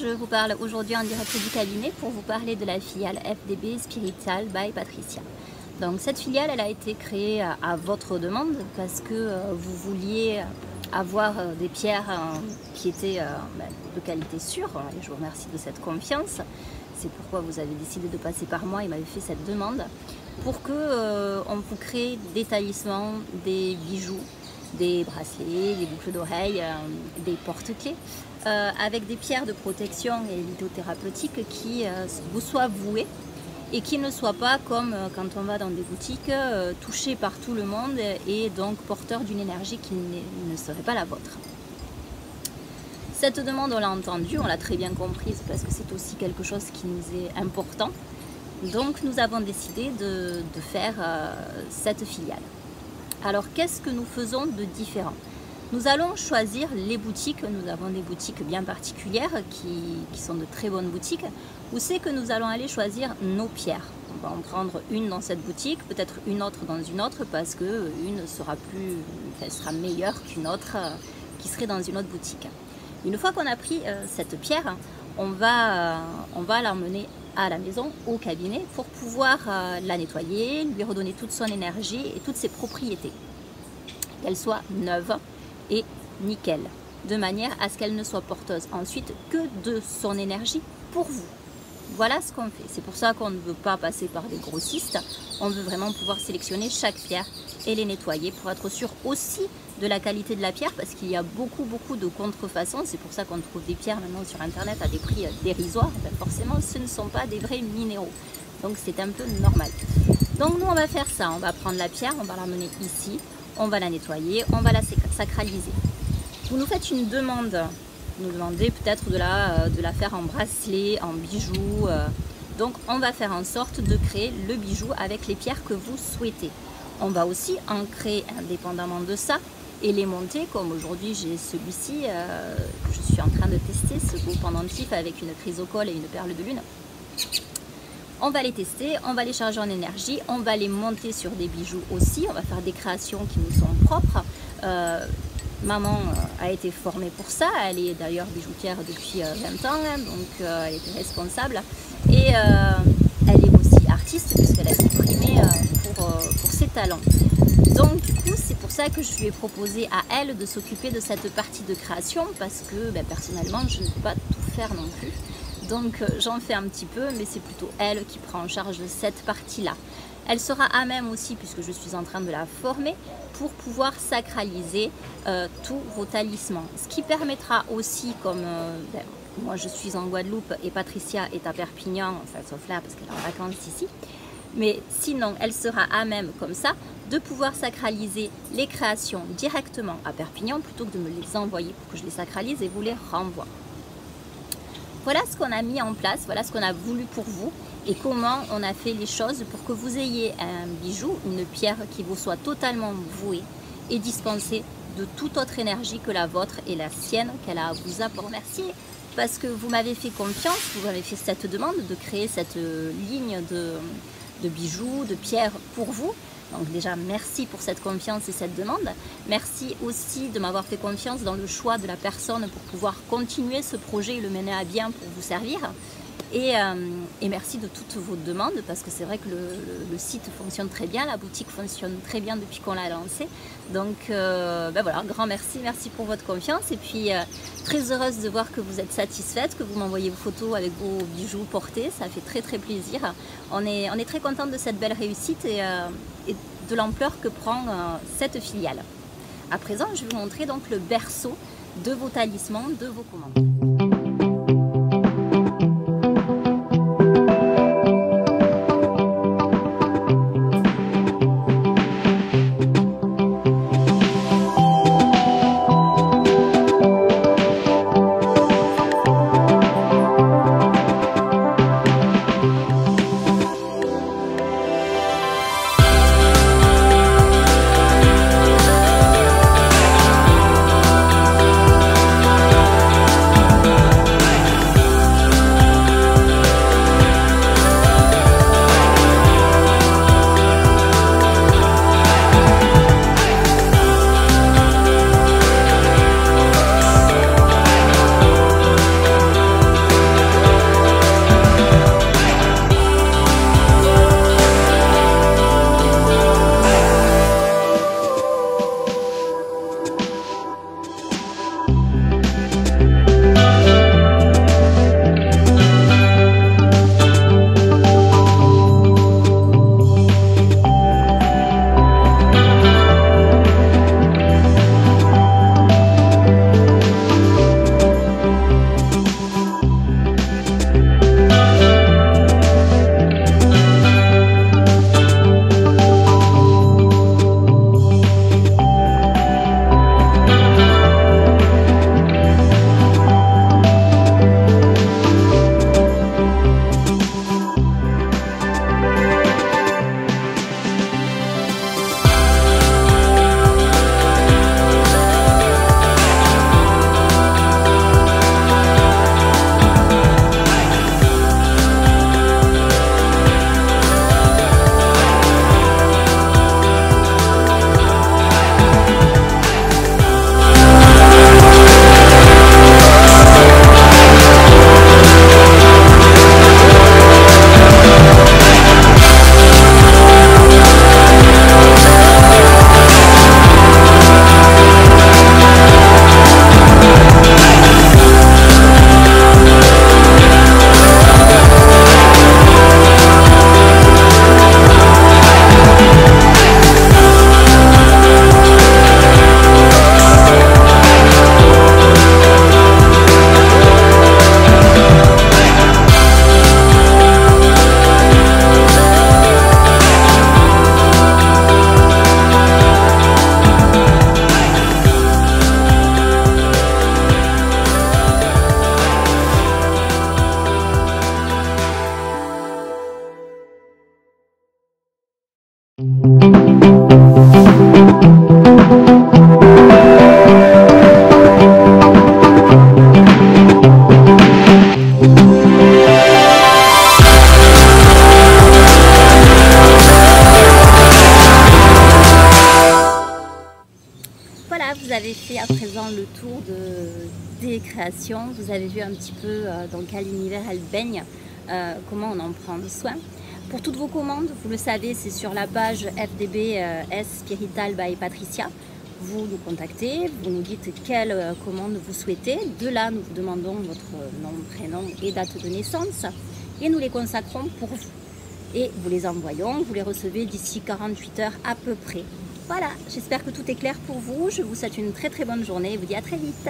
je vous parle aujourd'hui en direct du cabinet pour vous parler de la filiale FDB Spiritual by Patricia. Donc cette filiale, elle a été créée à votre demande parce que vous vouliez avoir des pierres qui étaient de qualité sûre, et je vous remercie de cette confiance. C'est pourquoi vous avez décidé de passer par moi et m'avez fait cette demande pour que on vous crée des talismans, des bijoux, des bracelets, des boucles d'oreilles, des porte-clés avec des pierres de protection et lithothérapeutiques qui vous soient vouées et qui ne soient pas comme quand on va dans des boutiques touchées par tout le monde et donc porteurs d'une énergie qui ne serait pas la vôtre. Cette demande, on l'a entendue, on l'a très bien comprise parce que c'est aussi quelque chose qui nous est important. Donc nous avons décidé de faire cette filiale. Alors qu'est-ce que nous faisons de différent? Nous allons choisir les boutiques, nous avons des boutiques bien particulières qui sont de très bonnes boutiques, où c'est que nous allons aller choisir nos pierres. On va en prendre une dans cette boutique, peut-être une autre dans une autre, parce qu'une sera sera meilleure qu'une autre qui serait dans une autre boutique. Une fois qu'on a pris cette pierre, on va l'emmener à la maison, au cabinet, pour pouvoir la nettoyer, lui redonner toute son énergie et toutes ses propriétés. Qu'elle soit neuve et nickel, de manière à ce qu'elle ne soit porteuse ensuite que de son énergie pour vous. Voilà ce qu'on fait. C'est pour ça qu'on ne veut pas passer par des grossistes. On veut vraiment pouvoir sélectionner chaque pierre et les nettoyer pour être sûr aussi de la qualité de la pierre, parce qu'il y a beaucoup de contrefaçons. C'est pour ça qu'on trouve des pierres maintenant sur internet à des prix dérisoires. Ben forcément, ce ne sont pas des vrais minéraux. Donc c'est un peu normal. Donc nous, on va faire ça. On va prendre la pierre, on va l'emmener ici. On va la nettoyer, on va la sacraliser. Vous nous faites une demande, vous nous demandez peut-être de la faire en bracelet, en bijoux. Donc on va faire en sorte de créer le bijou avec les pierres que vous souhaitez. On va aussi en créer indépendamment de ça et les monter, comme aujourd'hui j'ai celui-ci, je suis en train de tester ce beau pendentif avec une chrysocole et une perle de lune. On va les tester, on va les charger en énergie, on va les monter sur des bijoux aussi, on va faire des créations qui nous sont propres. Maman a été formée pour ça, elle est d'ailleurs bijoutière depuis 20 ans, donc elle était responsable. Et elle est aussi artiste puisqu'elle a été primée pour ses talents. Donc du coup, c'est pour ça que je lui ai proposé à elle de s'occuper de cette partie de création parce que personnellement, je ne peux pas tout faire non plus. Donc j'en fais un petit peu, mais c'est plutôt elle qui prend en charge cette partie-là. Elle sera à même aussi, puisque je suis en train de la former, pour pouvoir sacraliser tous vos talismans. Ce qui permettra aussi, comme moi je suis en Guadeloupe et Patricia est à Perpignan, enfin sauf là parce qu'elle est en vacances ici, mais sinon elle sera à même comme ça, de pouvoir sacraliser les créations directement à Perpignan plutôt que de me les envoyer pour que je les sacralise et vous les renvoie. Voilà ce qu'on a mis en place, voilà ce qu'on a voulu pour vous et comment on a fait les choses pour que vous ayez un bijou, une pierre qui vous soit totalement vouée et dispensée de toute autre énergie que la vôtre et la sienne qu'elle a à vous apporter. Merci parce que vous m'avez fait confiance, vous m'avez fait cette demande de créer cette ligne de bijoux, de pierres pour vous. Donc déjà, merci pour cette confiance et cette demande. Merci aussi de m'avoir fait confiance dans le choix de la personne pour pouvoir continuer ce projet et le mener à bien pour vous servir. Et merci de toutes vos demandes parce que c'est vrai que le site fonctionne très bien, la boutique fonctionne très bien depuis qu'on l'a lancé. Donc voilà, grand merci, merci pour votre confiance et puis très heureuse de voir que vous êtes satisfaite, que vous m'envoyez vos photos avec vos bijoux portés, ça fait très plaisir. On est très contente de cette belle réussite et de l'ampleur que prend cette filiale. À présent, je vais vous montrer donc le berceau de vos talismans, de vos commandes. fait à présent le tour des créations. Vous avez vu un petit peu dans quel univers elle baigne, comment on en prend soin. Pour toutes vos commandes, vous le savez, c'est sur la page FDBS Spirital by Patricia. Vous nous contactez, vous nous dites quelle commande vous souhaitez. De là, nous vous demandons votre nom, prénom et date de naissance. Et nous les consacrons pour vous. Et vous les envoyons, vous les recevez d'ici 48 heures à peu près. Voilà, j'espère que tout est clair pour vous. Je vous souhaite une très très bonne journée et vous dis à très vite.